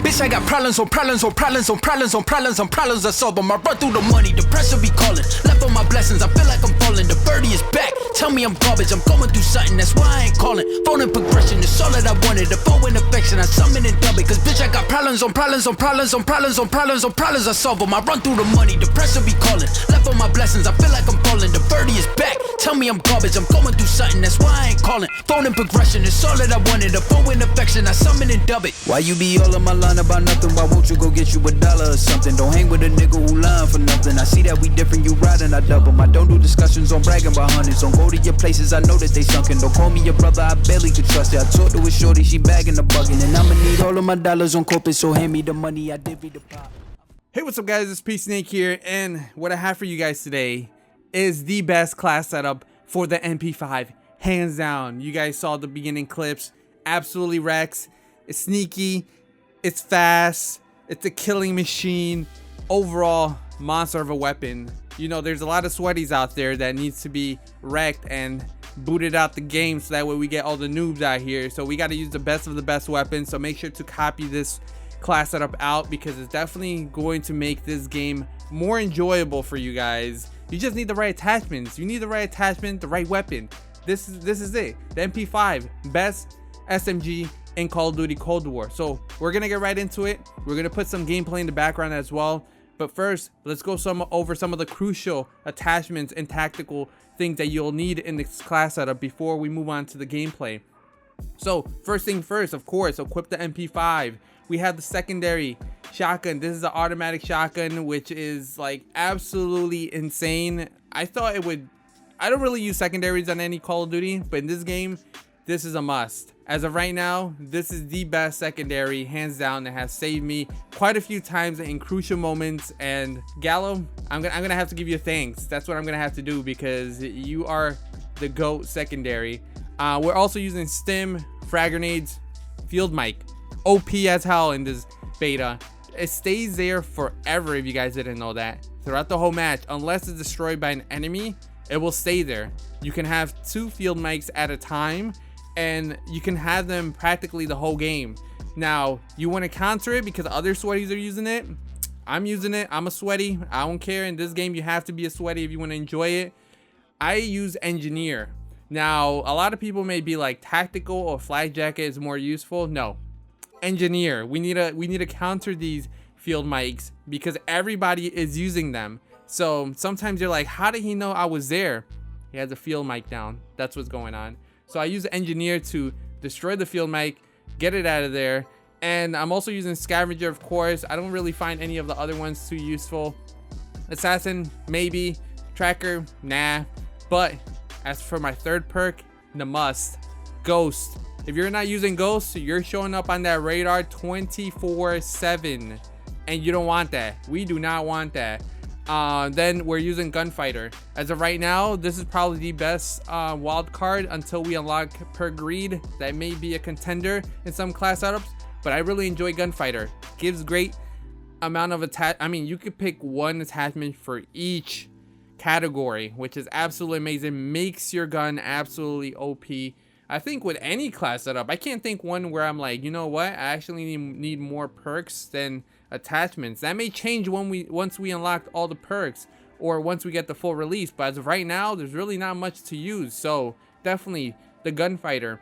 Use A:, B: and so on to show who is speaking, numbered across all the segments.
A: Bitch, I got problems on problems on problems on problems on problems on problems. I solve them. I run through the money, the pressure be calling. Left on my blessings, I feel like I'm falling. The birdie is back. Tell me I'm garbage, I'm going through something, that's why I ain't calling. Phone and progression, it's all that I wanted. The phone in affection, I summon and dub it. Cause bitch, I got problems on problems on problems on problems on problems on problems. I solve them. I run through the money, the pressure be calling. Left on my blessings, I feel like I'm falling. The birdie is back. Tell me I'm garbage, I'm going through something, that's why I ain't calling. Phone and progression, it's all that I wanted. The phone in affection, I summon and dub it. Why you be all on my line about nothing? Why won't you go get you $1 or something? Don't hang with a nigga who lying for nothing. I see that we different, you riding, I double. I don't do discussions on bragging about hundreds. Don't go to your places, I know that they sunken. Don't call me your brother, I barely could trust it. I talked to a shorty, she bagging the bugging. And I'ma need all of my dollars on corporate, so hand me the money, I divvy the pop.
B: Hey, what's up guys, it's P Snake here, and what I have for you guys today is the best class setup for the MP5, hands down. You guys saw the beginning clips, absolutely wrecks. It's sneaky, it's fast, it's a killing machine, overall monster of a weapon. You know, there's a lot of sweaties out there that needs to be wrecked and booted out the game, so that way we get all the noobs out here. So we got to use the best of the best weapons, so make sure to copy this class setup out, because it's definitely going to make this game more enjoyable for you guys. You just need the right attachments. You need the right attachment, the right weapon. This is it. The MP5, best SMG in Call of Duty Cold War. So we're gonna get right into it. We're gonna put some gameplay in the background as well. But first, let's go over some of the crucial attachments and tactical things that you'll need in this class setup before we move on to the gameplay. So first thing first, of course, equip the MP5. We have the secondary shotgun. This is an automatic shotgun, which is like absolutely insane. I thought it would, I don't really use secondaries on any Call of Duty, but in this game, this is a must. As of right now, this is the best secondary, hands down, that has saved me quite a few times in crucial moments. And Gallo, I'm gonna have to give you thanks. That's what I'm gonna have to do, because you are the GOAT secondary. We're also using stim, frag grenades, field mic. OP as hell in this beta. It stays there forever, if you guys didn't know that. Throughout the whole match, unless it's destroyed by an enemy, it will stay there. You can have 2 field mics at a time, and you can have them practically the whole game. Now, you want to counter it because other sweaties are using it. I'm using it. I'm a sweaty. I don't care. In this game, you have to be a sweaty if you want to enjoy it. I use engineer. Now, a lot of people may be like, tactical or flak jacket is more useful. No. Engineer. We need to counter these field mics because everybody is using them. So sometimes you're like, how did he know I was there? He has a field mic down. That's what's going on. So I use engineer to destroy the field mic, get it out of there. And I'm also using scavenger, of course. I don't really find any of the other ones too useful. Assassin, maybe. Tracker, nah. But as for my third perk, the must, ghost. If you're not using ghosts, you're showing up on that radar 24/7, and you don't want that. We do not want that. Then we're using gunfighter. As of right now, this is probably the best wild card until we unlock per greed. That may be a contender in some class setups, but I really enjoy gunfighter. Gives great amount of I mean, you could pick one attachment for each category, which is absolutely amazing. Makes your gun absolutely OP. I think with any class setup, I can't think one where I'm like, you know what, I actually need more perks than attachments. That may change once we unlock all the perks, or once we get the full release, but as of right now, there's really not much to use. So definitely the gunfighter.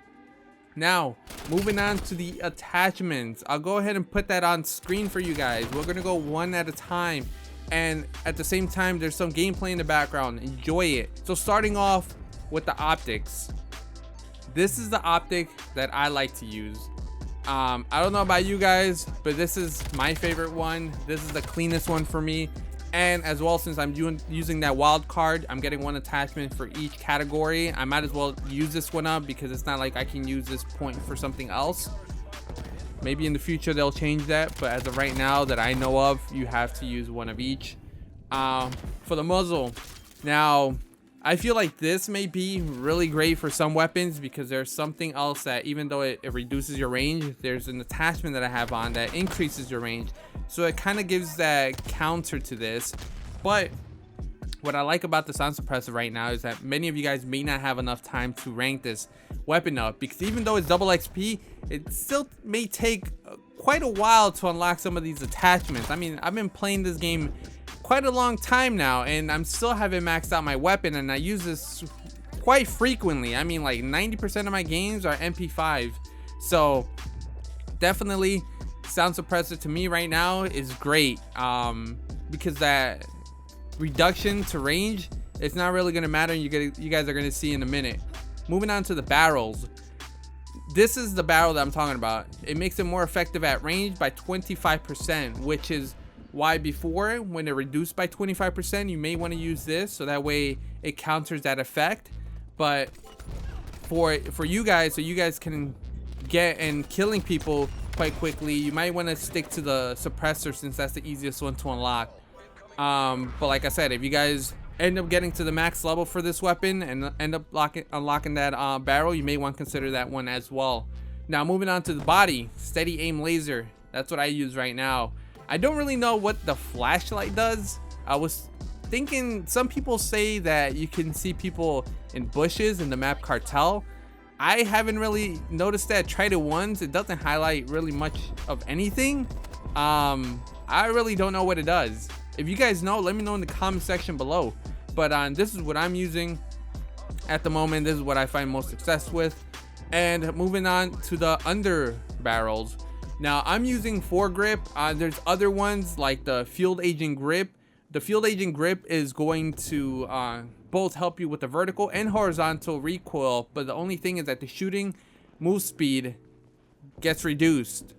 B: Now moving on to the attachments, I'll go ahead and put that on screen for you guys. We're gonna go one at a time, and at the same time there's some gameplay in the background. Enjoy it. So starting off with the optics. This is the optic that I like to use. I don't know about you guys, but this is my favorite one. This is the cleanest one for me. And as well, since I'm using that wild card, I'm getting one attachment for each category. I might as well use this one up, because it's not like I can use this point for something else. Maybe in the future they'll change that, but as of right now that I know of, you have to use one of each. For the muzzle, now I feel like this may be really great for some weapons, because there's something else that, even though it reduces your range, there's an attachment that I have on that increases your range. So it kind of gives that counter to this. But what I like about the sound suppressor right now is that many of you guys may not have enough time to rank this weapon up, because even though it's double XP, it still may take quite a while to unlock some of these attachments. I mean, I've been playing this game quite a long time now, and I'm still haven't maxed out my weapon, and I use this quite frequently. I mean, like 90% of my games are MP5. So definitely sound suppressor to me right now is great, because that reduction to range, it's not really gonna matter. You guys are gonna see in a minute. Moving on to the barrels. This is the barrel that I'm talking about. It makes it more effective at range by 25%, which is why before, when it reduced by 25%, you may want to use this, so that way it counters that effect. But for you guys, so you guys can get and killing people quite quickly, you might want to stick to the suppressor, since that's the easiest one to unlock. But like I said, if you guys end up getting to the max level for this weapon and end up unlocking that barrel, you may want to consider that one as well. Now moving on to the body, steady aim laser. That's what I use right now. I don't really know what the flashlight does. I was thinking, some people say that you can see people in bushes in the map Cartel. I haven't really noticed that. Tried it once. It doesn't highlight really much of anything. I really don't know what it does. If you guys know, let me know in the comment section below. But this is what I'm using at the moment. This is what I find most success with. And moving on to the under barrels. Now I'm using foregrip. There's other ones like the field agent grip. The field agent grip is going to both help you with the vertical and horizontal recoil, but the only thing is that the shooting move speed gets reduced.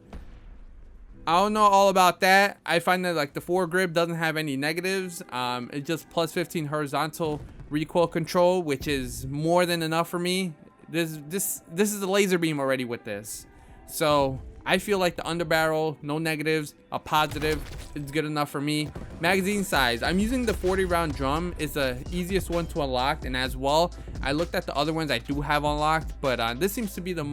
B: I don't know all about that. I find that like the foregrip doesn't have any negatives. It's just plus 15 horizontal recoil control, which is more than enough for me. This is a laser beam already with this, so I feel like the underbarrel, no negatives, a positive is good enough for me. Magazine size, I'm using the 40 round drum. It's the easiest one to unlock, and as well, I looked at the other ones I do have unlocked, but this seems to be the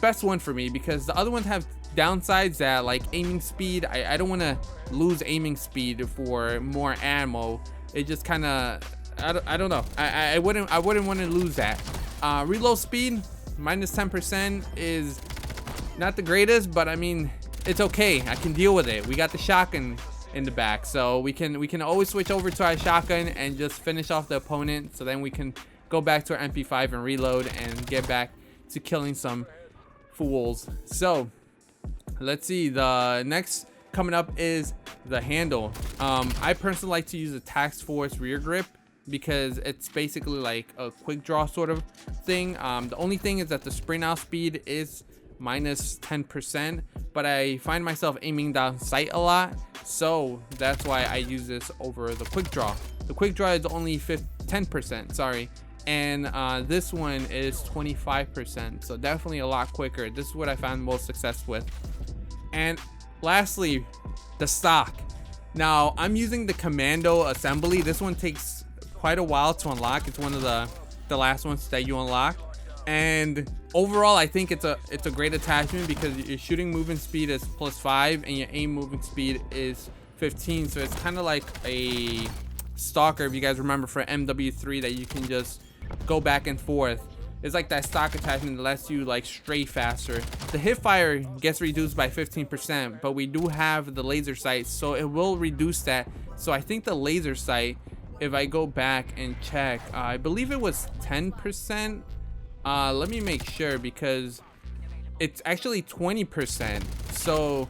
B: best one for me, because the other ones have downsides that like aiming speed. I don't want to lose aiming speed for more ammo. It just kind of, I don't know. I wouldn't want to lose that. Reload speed minus 10% is not the greatest, but I mean, it's okay. I can deal with it. We got the shotgun in the back, so we can always switch over to our shotgun and just finish off the opponent, so then we can go back to our MP5 and reload and get back to killing some fools. So let's see, the next coming up is the handle. I personally like to use a task force rear grip, because it's basically like a quick draw sort of thing. The only thing is that the sprint out speed is minus 10%, but I find myself aiming down sight a lot, so that's why I use this over the quick draw. The quick draw is only 10%, sorry, and this one is 25%, so definitely a lot quicker. This is what I found most success with. And lastly, the stock. Now I'm using the commando assembly. This one takes quite a while to unlock. It's one of the last ones that you unlock, and overall I think it's a great attachment, because your shooting movement speed is plus 5 and your aim movement speed is 15, so it's kind of like a stalker, if you guys remember, for MW3, that you can just go back and forth. It's like that stock attachment that lets you like stray faster. The hip fire gets reduced by 15%, but we do have the laser sight, so it will reduce that. So I think the laser sight, if I go back and check, I believe it was 10%. Let me make sure, because it's actually 20%. So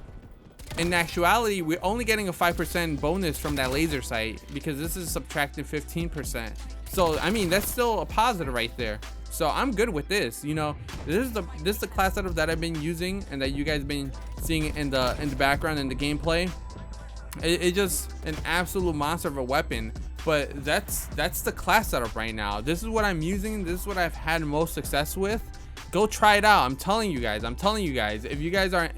B: in actuality, we're only getting a 5% bonus from that laser sight, because this is subtracting 15%. So I mean, that's still a positive right there. So I'm good with this. You know, this is the class setup that I've been using, and that you guys been seeing in the background in the gameplay. It's just an absolute monster of a weapon. But that's the class setup right now. This is what I'm using. This is what I've had most success with. Go try it out. I'm telling you guys. If you guys are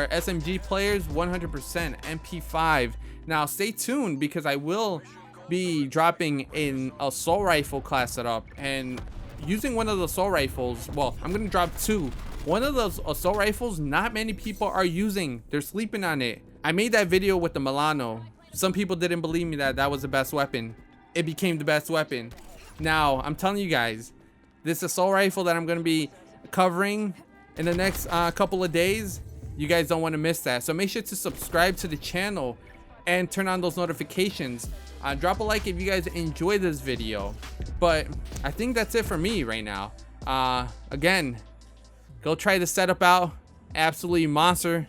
B: SMG players, 100% MP5. Now stay tuned, because I will be dropping in assault rifle class setup, and using one of the assault rifles. Well, I'm gonna drop two. One of those assault rifles, not many people are using. They're sleeping on it. I made that video with the Milano. Some people didn't believe me that was the best weapon. It became the best weapon. Now I'm telling you guys, this assault rifle that I'm gonna be covering in the next couple of days You guys don't want to miss that. So make sure to subscribe to the channel and turn on those notifications. Drop a like if you guys enjoyed this video. But I think that's it for me right now. Again, go try the setup out. Absolutely monster.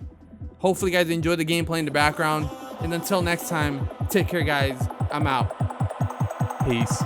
B: Hopefully you guys enjoy the gameplay in the background. And until next time, take care guys. I'm out. Peace.